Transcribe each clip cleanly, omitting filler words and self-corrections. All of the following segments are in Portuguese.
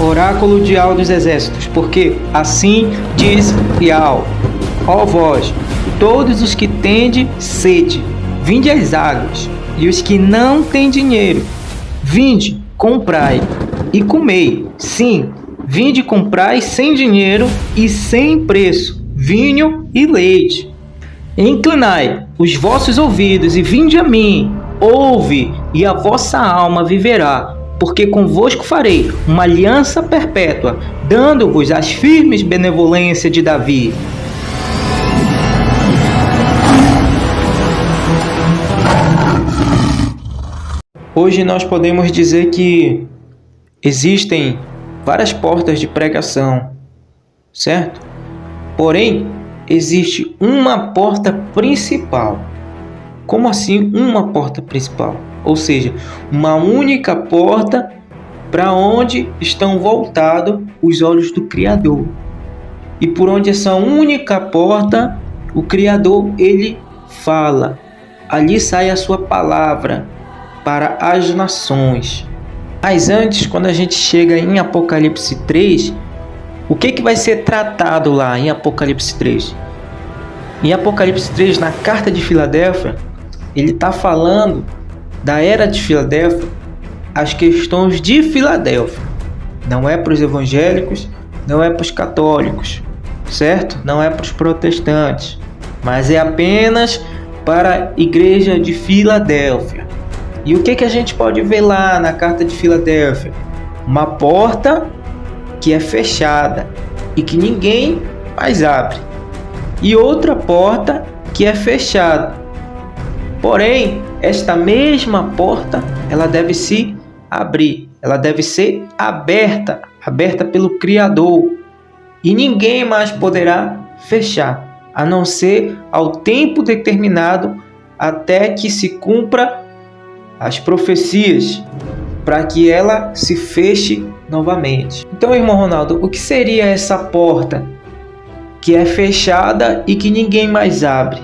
Oráculo de Al dos Exércitos, porque assim diz Ial: ó vós, todos os que tende sede, vinde às águas, e os que não têm dinheiro, vinde, comprai e comei. Sim, vinde comprai sem dinheiro e sem preço, vinho e leite. Inclinai os vossos ouvidos e vinde a mim, ouve, e a vossa alma viverá, porque convosco farei uma aliança perpétua, dando-vos as firmes benevolências de Davi. Hoje nós podemos dizer que existem várias portas de pregação, certo? Porém, existe uma porta principal. Como assim uma porta principal? Ou seja, uma única porta para onde estão voltados os olhos do Criador. E por onde essa única porta, o Criador, ele fala. Ali sai a sua palavra para as nações. Mas antes, quando a gente chega em Apocalipse 3, o que vai ser tratado lá em Apocalipse 3? Em Apocalipse 3, na carta de Filadélfia, ele está falando da era de Filadélfia, as questões de Filadélfia. Não é para os evangélicos, não é para os católicos, certo? Não é para os protestantes, mas é apenas para a igreja de Filadélfia. E o que a gente pode ver lá na carta de Filadélfia? Uma porta que é fechada e que ninguém mais abre. E outra porta que é fechada. Porém, esta mesma porta, ela deve se abrir. Ela deve ser aberta pelo Criador. E ninguém mais poderá fechar, a não ser ao tempo determinado até que se cumpra as profecias, para que ela se feche novamente. Então, irmão Ronaldo, o que seria essa porta que é fechada e que ninguém mais abre?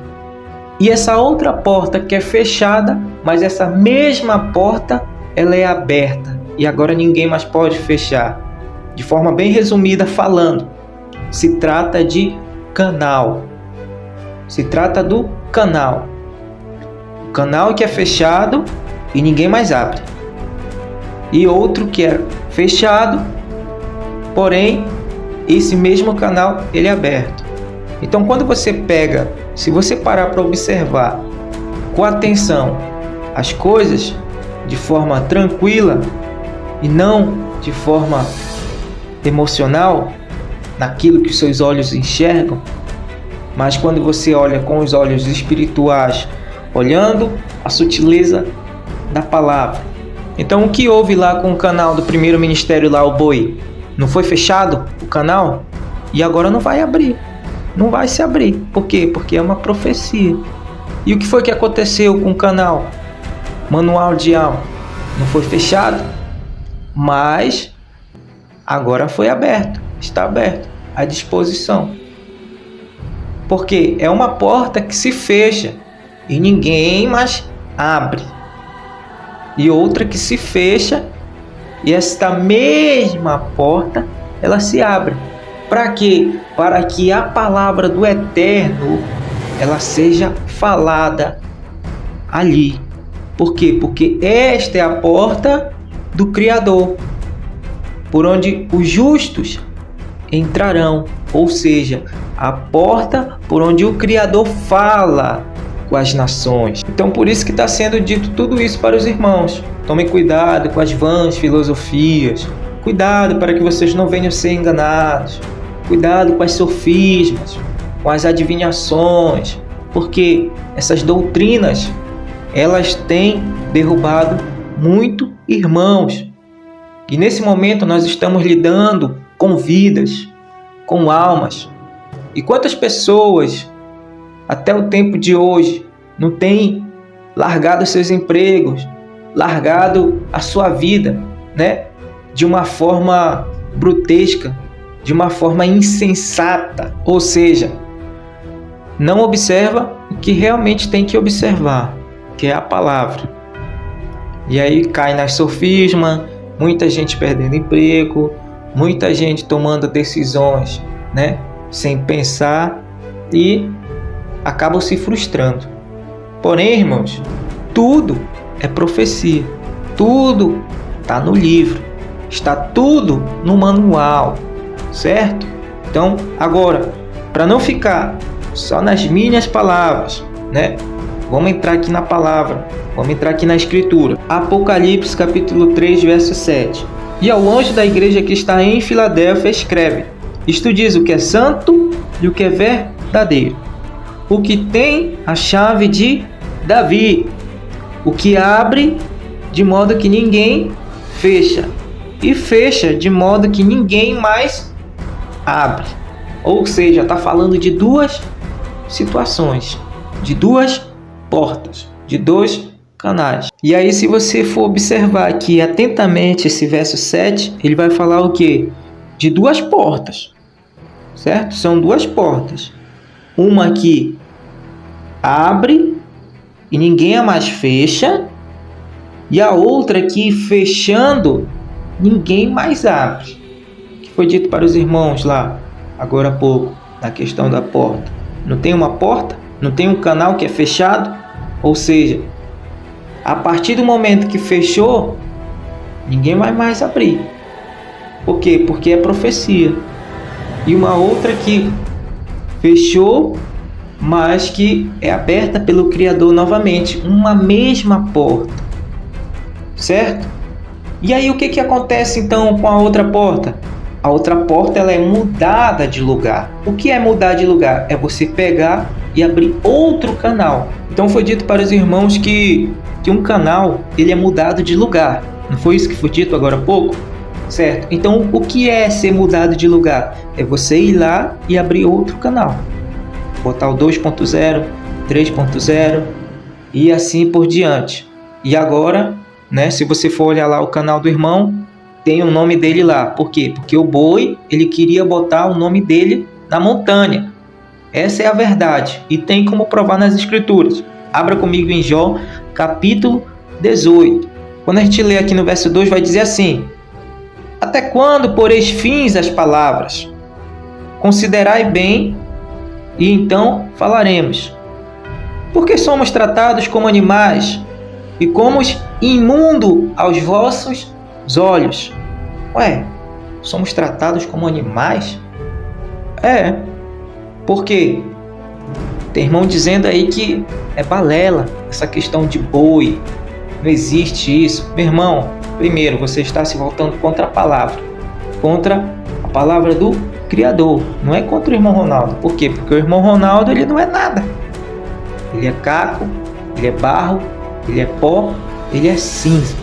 E essa outra porta que é fechada, mas essa mesma porta, ela é aberta e agora ninguém mais pode fechar. De forma bem resumida falando, se trata de canal. Se trata do canal. O canal que é fechado e ninguém mais abre. E outro que é fechado, porém, esse mesmo canal ele é aberto. Então, quando você pega, se você parar para observar com atenção as coisas de forma tranquila e não de forma emocional, naquilo que os seus olhos enxergam, mas quando você olha com os olhos espirituais, olhando a sutileza da palavra. Então, o que houve lá com o canal do primeiro ministério lá, o boi? Não foi fechado o canal? E agora não vai abrir. Não vai se abrir. Por quê? Porque é uma profecia. E o que foi que aconteceu com o canal? Manual de Al. Não foi fechado, mas agora foi aberto. Está aberto à disposição. Porque é uma porta que se fecha e ninguém mais abre. E outra que se fecha e esta mesma porta ela se abre. Para quê? Para que a palavra do Eterno ela seja falada ali. Por quê? Porque esta é a porta do Criador, por onde os justos entrarão, ou seja, a porta por onde o Criador fala com as nações. Então, por isso que está sendo dito tudo isso para os irmãos. Tomem cuidado com as vãs filosofias. Cuidado para que vocês não venham ser enganados. Cuidado com as sofismas, com as adivinhações, porque essas doutrinas, elas têm derrubado muito irmãos. E nesse momento nós estamos lidando com vidas, com almas. E quantas pessoas até o tempo de hoje não têm largado seus empregos, largado a sua vida, né? De uma forma grotesca, de uma forma insensata, ou seja, não observa o que realmente tem que observar, que é a palavra. E aí cai nas sofismas, muita gente perdendo emprego, muita gente tomando decisões, né, sem pensar e acabam se frustrando. Porém, irmãos, tudo é profecia, tudo está no livro, está tudo no manual, certo? Então, agora, para não ficar só nas minhas palavras, né? Vamos entrar aqui na palavra, vamos entrar aqui na escritura. Apocalipse capítulo 3, verso 7. E ao anjo da igreja que está em Filadélfia escreve: isto diz o que é santo e o que é verdadeiro, o que tem a chave de Davi, o que abre de modo que ninguém fecha, e fecha de modo que ninguém mais abre. Ou seja, está falando de duas situações, de duas portas, de dois canais. E aí, se você for observar aqui atentamente esse verso 7, ele vai falar o quê? De duas portas, certo? São duas portas. Uma que abre e ninguém a mais fecha, e a outra que fechando ninguém mais abre. Que foi dito para os irmãos lá agora há pouco, na questão da porta. Não tem uma porta, não tem um canal que é fechado, ou seja, a partir do momento que fechou, ninguém vai mais abrir. Por quê? Porque é profecia. E uma outra que fechou, mas que é aberta pelo Criador novamente, uma mesma porta, certo? E aí o que acontece então com a outra porta? A outra porta ela é mudada de lugar. O que é mudar de lugar? É você pegar e abrir outro canal. Então foi dito para os irmãos que um canal ele é mudado de lugar. Não foi isso que foi dito agora há pouco? Certo? Então o que é ser mudado de lugar? É você ir lá e abrir outro canal. Botar o 2.0, 3.0 e assim por diante. E agora, né, se você for olhar lá o canal do irmão, tem o nome dele lá. Por quê? Porque o boi, ele queria botar o nome dele na montanha. Essa é a verdade. E tem como provar nas escrituras. Abra comigo em Jó, capítulo 18. Quando a gente lê aqui no verso 2, vai dizer assim: até quando poreis fins às palavras? Considerai bem, e então falaremos. Porque somos tratados como animais, e como imundo aos vossos olhos. Ué, somos tratados como animais? É. Por quê? Tem irmão dizendo aí que é balela, essa questão de boi. Não existe isso. Meu irmão, primeiro, você está se voltando contra a palavra do Criador, não é contra o irmão Ronaldo. Por quê? Porque o irmão Ronaldo ele não é nada. Ele é caco, ele é barro, ele é pó, ele é cinza.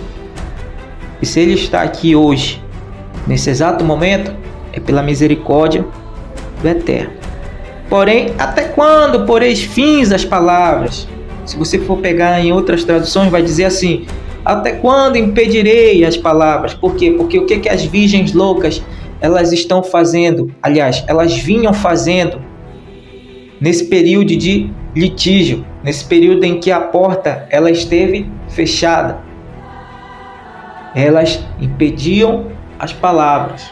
E se ele está aqui hoje, nesse exato momento, é pela misericórdia do Eterno. Porém, até quando poreis fins às palavras? Se você for pegar em outras traduções, vai dizer assim: até quando impedirei as palavras? Por quê? Porque o que as virgens loucas elas estão fazendo? Aliás, elas vinham fazendo nesse período de litígio, nesse período em que a porta ela esteve fechada. Elas impediam as palavras,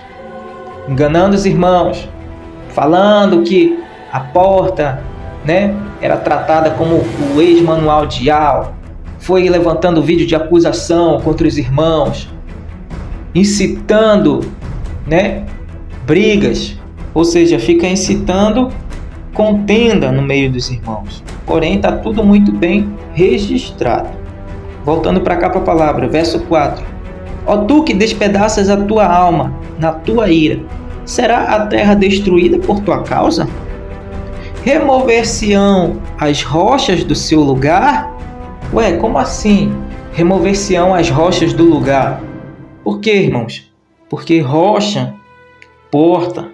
enganando os irmãos, falando que a porta, né, era tratada como o ex-manual de Al, foi levantando vídeo de acusação contra os irmãos, incitando, né, brigas, ou seja, fica incitando contenda no meio dos irmãos. Porém, está tudo muito bem registrado. Voltando para cá para a palavra, verso 4. Ó tu que despedaças a tua alma na tua ira, será a terra destruída por tua causa? Remover-se-ão as rochas do seu lugar? Ué, como assim? Remover-se-ão as rochas do lugar? Por quê, irmãos? Porque rocha, porta,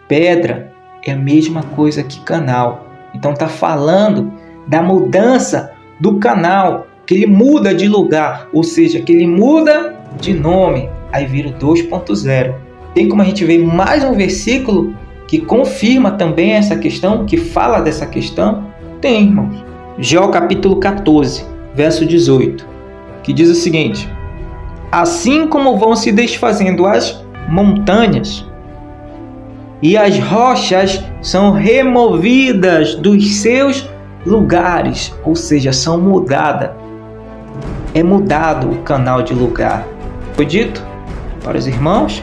pedra é a mesma coisa que canal. Então está falando da mudança do canal, que ele muda de lugar, ou seja, que ele muda de nome. Aí vira o 2.0. Tem como a gente ver mais um versículo que confirma também essa questão, que fala dessa questão? Tem, irmãos. Jó capítulo 14, verso 18, que diz o seguinte: assim como vão se desfazendo as montanhas e as rochas são removidas dos seus lugares, ou seja, são mudadas. É mudado o canal de lugar. Foi dito para os irmãos?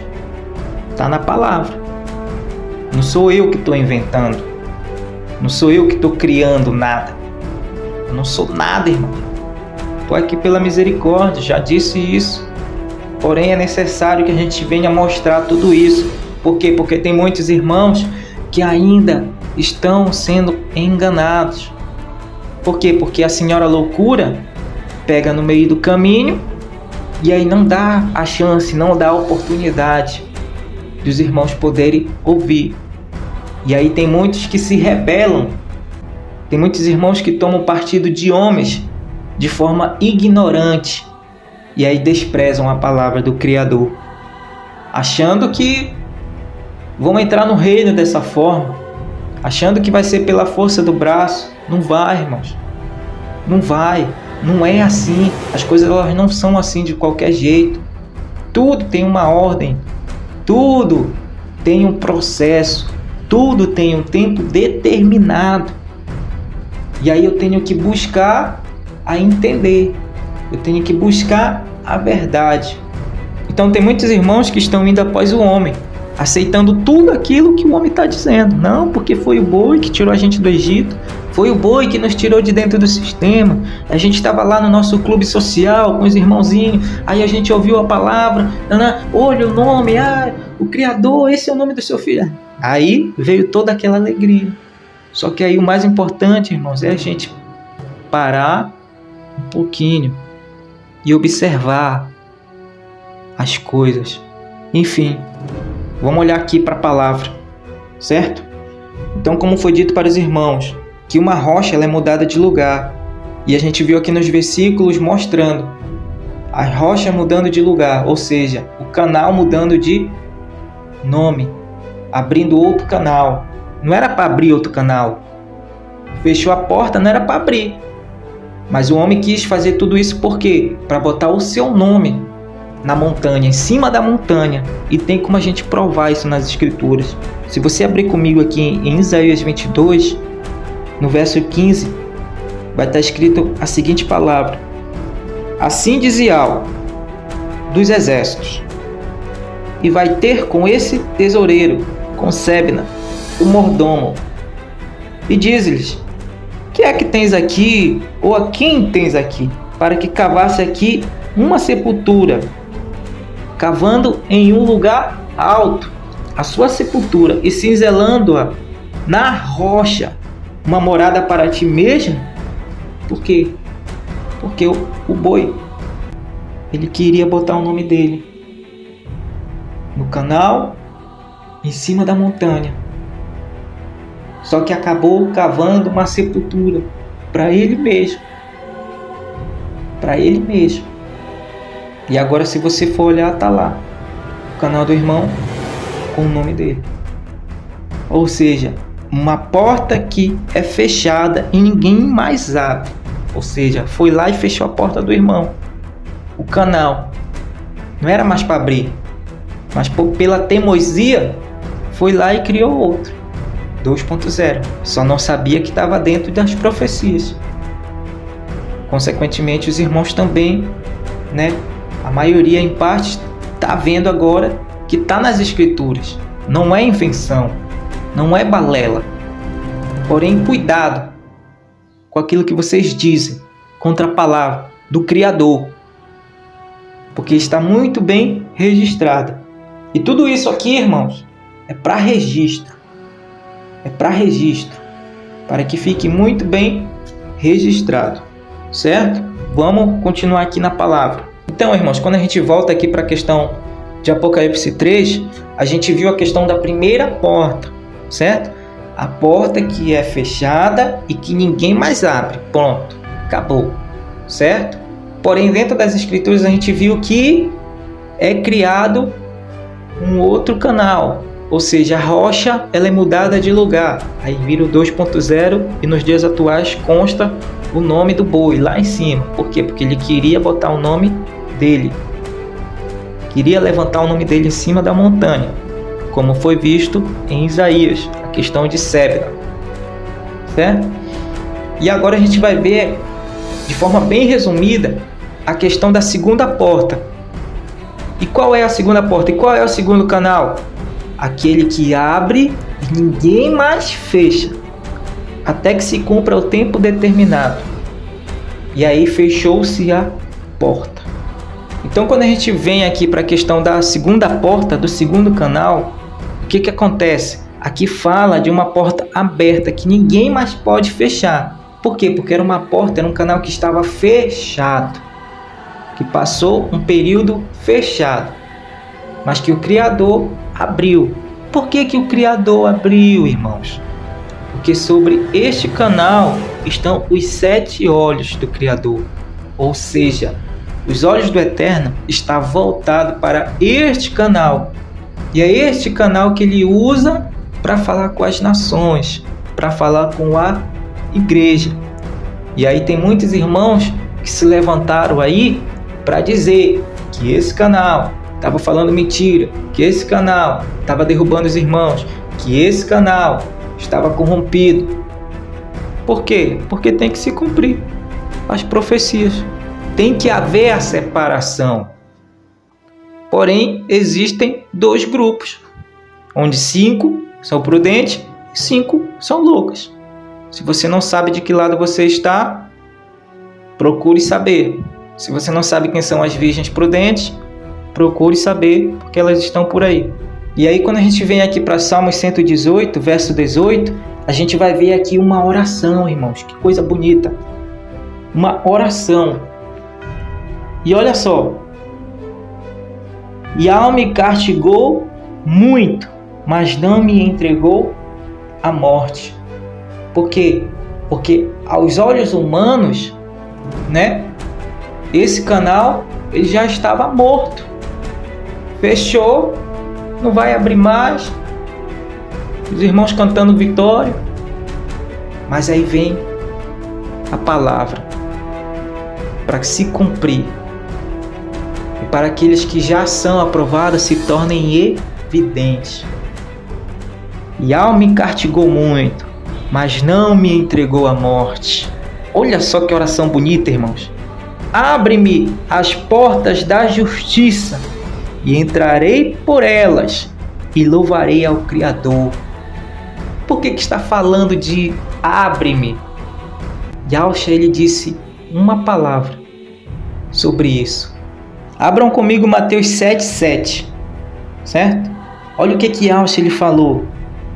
Está na palavra. Não sou eu que estou inventando. Não sou eu que estou criando nada. Eu não sou nada, irmão. Estou aqui pela misericórdia, já disse isso. Porém, é necessário que a gente venha mostrar tudo isso. Por quê? Porque tem muitos irmãos que ainda estão sendo enganados. Por quê? Porque a senhora loucura pega no meio do caminho e aí não dá a chance, não dá a oportunidade dos irmãos poderem ouvir. E aí tem muitos que se rebelam. Tem muitos irmãos que tomam partido de homens de forma ignorante e aí desprezam a palavra do Criador, achando que vão entrar no reino dessa forma, achando que vai ser pela força do braço. Não vai, irmãos. Não vai. Não é assim. As coisas elas não são assim de qualquer jeito. Tudo tem uma ordem. Tudo tem um processo. Tudo tem um tempo determinado. E aí eu tenho que buscar a entender. Eu tenho que buscar a verdade. Então tem muitos irmãos que estão indo após o homem, aceitando tudo aquilo que o homem está dizendo. Não, porque foi o boi que tirou a gente do Egito. Foi o boi que nos tirou de dentro do sistema. A gente estava lá no nosso clube social com os irmãozinhos. Aí a gente ouviu a palavra. Olha o nome. O Criador, esse é o nome do seu filho. Aí veio toda aquela alegria. Só que aí o mais importante, irmãos, é a gente parar um pouquinho e observar as coisas. Enfim, vamos olhar aqui para a palavra, certo? Então, como foi dito para os irmãos, que uma rocha ela é mudada de lugar. E a gente viu aqui nos versículos mostrando a rocha mudando de lugar, ou seja, o canal mudando de nome, abrindo outro canal. Não era para abrir outro canal. Fechou a porta, não era para abrir. Mas o homem quis fazer tudo isso por quê? Para botar o seu nome na montanha, em cima da montanha. E tem como a gente provar isso nas escrituras. Se você abrir comigo aqui em Isaías 22, no verso 15, vai estar escrito a seguinte palavra: assim diz Yahweh dos exércitos, e vai ter com esse tesoureiro, com Sebna, o mordomo, e diz-lhes: que é que tens aqui, ou a quem tens aqui, para que cavasse aqui uma sepultura, cavando em um lugar alto a sua sepultura e cinzelando-a na rocha, uma morada para ti mesmo? Por quê? Porque o boi, ele queria botar o nome dele no canal, em cima da montanha. Só que acabou cavando uma sepultura para ele mesmo. Para ele mesmo. E agora, se você for olhar, tá lá o canal do irmão com o nome dele. Ou seja, uma porta que é fechada e ninguém mais abre. Ou seja, foi lá e fechou a porta do irmão. O canal não era mais para abrir, mas pela teimosia foi lá e criou outro 2.0. Só não sabia que estava dentro das profecias. Consequentemente, os irmãos também, a maioria em parte está vendo agora que está nas escrituras. Não é invenção, não é balela. Porém, cuidado com aquilo que vocês dizem contra a palavra do Criador, porque está muito bem registrada. E tudo isso aqui, irmãos, é para registro. É para registro, para que fique muito bem registrado, certo? Vamos continuar aqui na palavra. Então, irmãos, quando a gente volta aqui para a questão de Apocalipse 3, a gente viu a questão da primeira porta, certo? A porta que é fechada e que ninguém mais abre. Pronto, acabou, certo? Porém, dentro das escrituras a gente viu que é criado um outro canal. Ou seja, a rocha ela é mudada de lugar. Aí vira o 2.0 e nos dias atuais consta o nome do boi lá em cima. Por quê? Porque ele queria botar o nome dele. queria levantar o nome dele em cima da montanha, como foi visto em Isaías, a questão de Sebna, certo? E agora a gente vai ver, de forma bem resumida, a questão da segunda porta. E qual é a segunda porta? E qual é o segundo canal? Aquele que abre e ninguém mais fecha, até que se cumpra o tempo determinado. E aí fechou-se a porta. Então, quando a gente vem aqui para a questão da segunda porta, do segundo canal, o que acontece? Aqui fala de uma porta aberta que ninguém mais pode fechar. Por quê? Porque era uma porta, era um canal que estava fechado, que passou um período fechado, mas que o Criador abriu. Por que o Criador abriu, irmãos? Porque sobre este canal estão os 7 olhos do Criador, ou seja, os olhos do Eterno estão voltados para este canal. E é este canal que ele usa para falar com as nações, para falar com a igreja. E aí tem muitos irmãos que se levantaram aí para dizer que esse canal estava falando mentira, que esse canal estava derrubando os irmãos, que esse canal estava corrompido. Por quê? Porque tem que se cumprir as profecias. Tem que haver a separação. Porém, existem 2 grupos, onde 5 são prudentes e 5 são loucos. Se você não sabe de que lado você está, procure saber. Se você não sabe quem são as virgens prudentes, procure saber, porque elas estão por aí. E aí, quando a gente vem aqui para Salmos 118, verso 18, a gente vai ver aqui uma oração, irmãos. Que coisa bonita. Uma oração. E olha só. Yahweh me castigou muito, mas não me entregou à morte. Por quê? Porque aos olhos humanos, né? Esse canal ele já estava morto. Fechou, não vai abrir mais. Os irmãos cantando vitória. Mas aí vem a palavra para se cumprir. E para aqueles que já são aprovados se tornem evidentes. Yahweh me castigou muito, mas não me entregou à morte. Olha só que oração bonita, irmãos. Abre-me as portas da justiça e entrarei por elas e louvarei ao Criador. Por que está falando de abre-me? Yahweh ele disse uma palavra sobre isso. Abram comigo Mateus 7:7, certo? Olha o que Yahweh ele falou.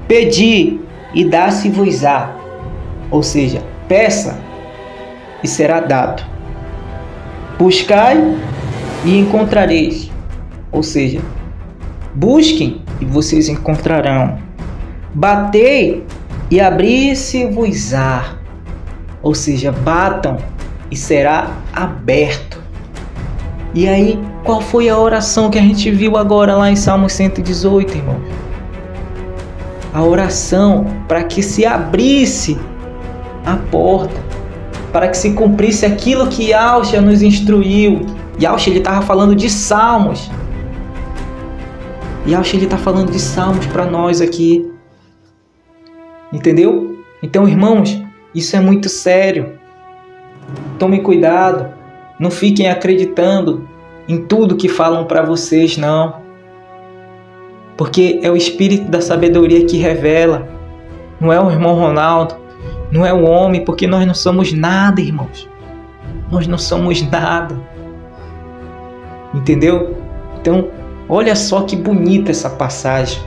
Pedi e dá-se-vos-á. Ou seja, peça e será dado. Buscai e encontrareis. Ou seja, busquem e vocês encontrarão. Batei e abrir-se-vos-á. Ou seja, batam e será aberto. E aí, qual foi a oração que a gente viu agora lá em Salmo 118, irmãos? A oração para que se abrisse a porta, para que se cumprisse aquilo que Yahweh nos instruiu. Yahweh ele estava falando de salmos. Yahweh ele está falando de salmos para nós aqui. Entendeu? Então, irmãos, isso é muito sério. Tomem cuidado. Não fiquem acreditando em tudo que falam para vocês, não. Porque é o Espírito da sabedoria que revela. Não é o irmão Ronaldo. Não é o homem, porque nós não somos nada, irmãos. Nós não somos nada. Entendeu? Então, olha só que bonita essa passagem.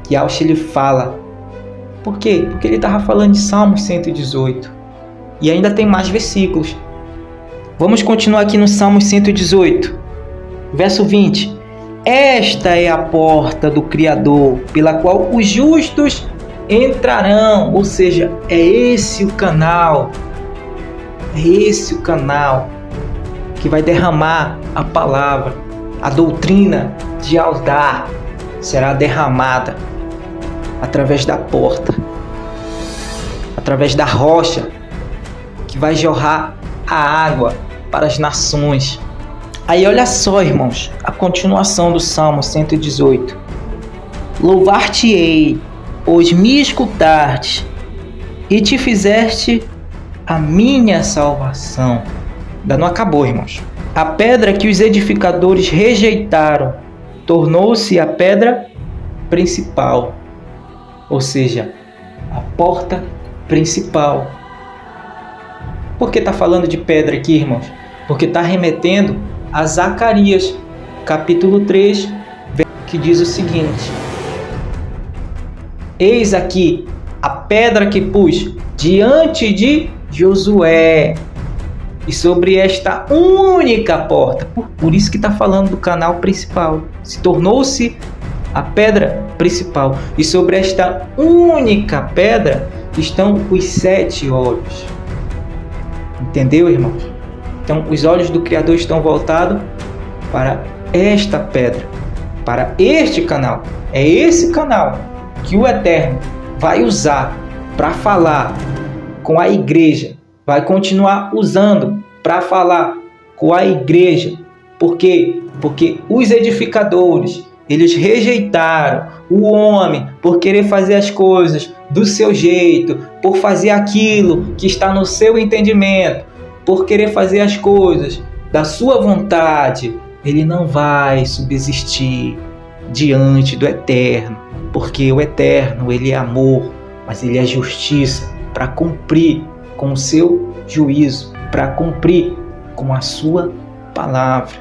Que Yahweh ele fala. Por quê? Porque ele estava falando de Salmos 118. E ainda tem mais versículos. Vamos continuar aqui no Salmos 118. Verso 20. Esta é a porta do Criador, pela qual os justos entrarão. Ou seja, é esse o canal. É esse o canal que vai derramar a palavra. A doutrina de Aldar será derramada através da porta, através da rocha que vai jorrar a água para as nações. Aí olha só, irmãos, a continuação do Salmo 118. Louvar-te-ei, pois me escutaste e te fizeste a minha salvação. Ainda não acabou, irmãos. A pedra que os edificadores rejeitaram tornou-se a pedra principal, ou seja, a porta principal. Por que está falando de pedra aqui, irmãos? Porque está remetendo a Zacarias, capítulo 3, que diz o seguinte: eis aqui a pedra que pus diante de Josué, e sobre esta única porta, por isso que está falando do canal principal, se tornou-se a pedra principal, e sobre esta única pedra estão os 7 olhos. Entendeu, irmãos? Então, os olhos do Criador estão voltados para esta pedra, para este canal. É esse canal que o Eterno vai usar para falar com a igreja, vai continuar usando para falar com a igreja. Por quê? Porque os edificadores, eles rejeitaram o homem por querer fazer as coisas do seu jeito, por fazer aquilo que está no seu entendimento, por querer fazer as coisas da sua vontade. Ele não vai subsistir diante do Eterno, porque o Eterno, ele é amor, mas ele é justiça, para cumprir com o seu juízo, para cumprir com a sua palavra.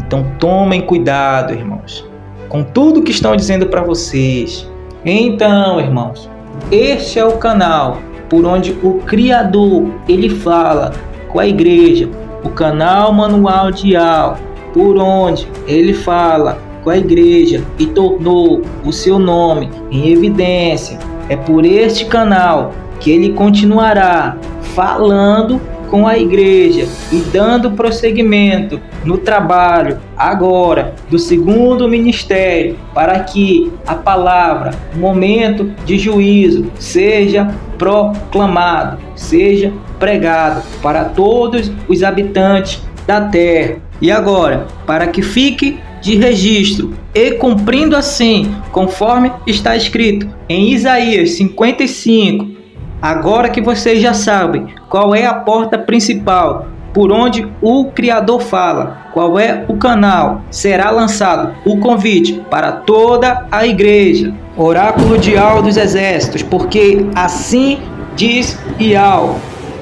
Então tomem cuidado, irmãos, com tudo que estão dizendo para vocês. Então, irmãos, este é o canal por onde o Criador, ele fala com a igreja, o canal Manual Dial, por onde ele fala com a igreja e tornou o seu nome em evidência. É por este canal que ele continuará falando com a igreja e dando prosseguimento no trabalho agora do segundo ministério, para que a palavra, o momento de juízo, seja proclamado, seja pregado para todos os habitantes da terra. E agora, para que fique de registro e cumprindo assim, conforme está escrito em Isaías 55, agora que vocês já sabem qual é a porta principal, por onde o Criador fala, qual é o canal, será lançado o convite para toda a igreja. Oráculo Dial dos Exércitos, porque assim diz Ial: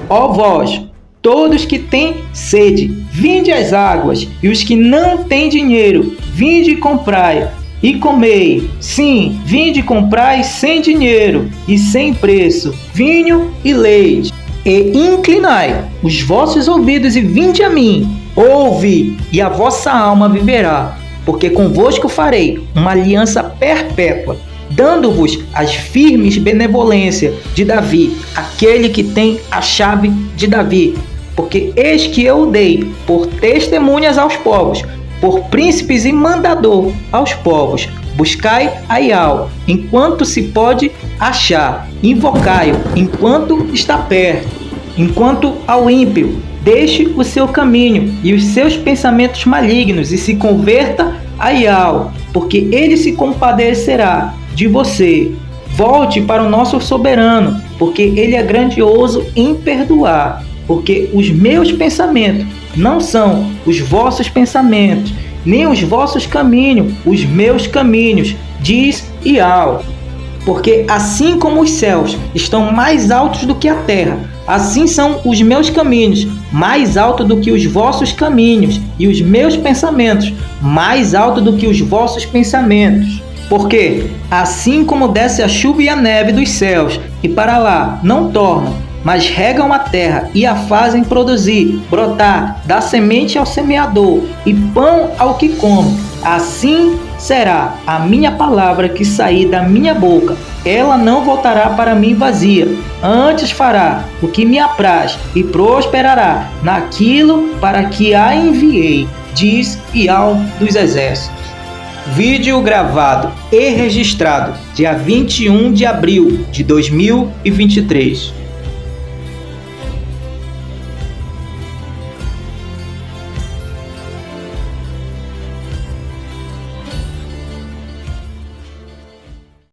ó vós, todos que têm sede, vinde às águas, e os que não têm dinheiro, vinde e comprai e comei. Sim, vinde e comprai sem dinheiro e sem preço, vinho e leite. E inclinai os vossos ouvidos e vinde a mim. Ouve, e a vossa alma viverá, porque convosco farei uma aliança perpétua, dando-vos as firmes benevolência de Davi, aquele que tem a chave de Davi. Porque eis que eu o dei por testemunhas aos povos, por príncipes e mandador aos povos. Buscai a Ial enquanto se pode achar, invocai-o enquanto está perto. Enquanto ao ímpio, deixe o seu caminho e os seus pensamentos malignos e se converta a Ial, porque ele se compadecerá de você. Volte para o nosso soberano, porque ele é grandioso em perdoar. Porque os meus pensamentos não são os vossos pensamentos, nem os vossos caminhos, os meus caminhos, diz Ial. Porque assim como os céus estão mais altos do que a terra, assim são os meus caminhos mais altos do que os vossos caminhos, e os meus pensamentos mais altos do que os vossos pensamentos. Porque assim como desce a chuva e a neve dos céus, e para lá não tornam, mas regam a terra e a fazem produzir, brotar, dar semente ao semeador e pão ao que come, assim será a minha palavra que sair da minha boca. Ela não voltará para mim vazia, antes fará o que me apraz e prosperará naquilo para que a enviei, diz Ial dos Exércitos. Vídeo gravado e registrado dia 21 de abril de 2023.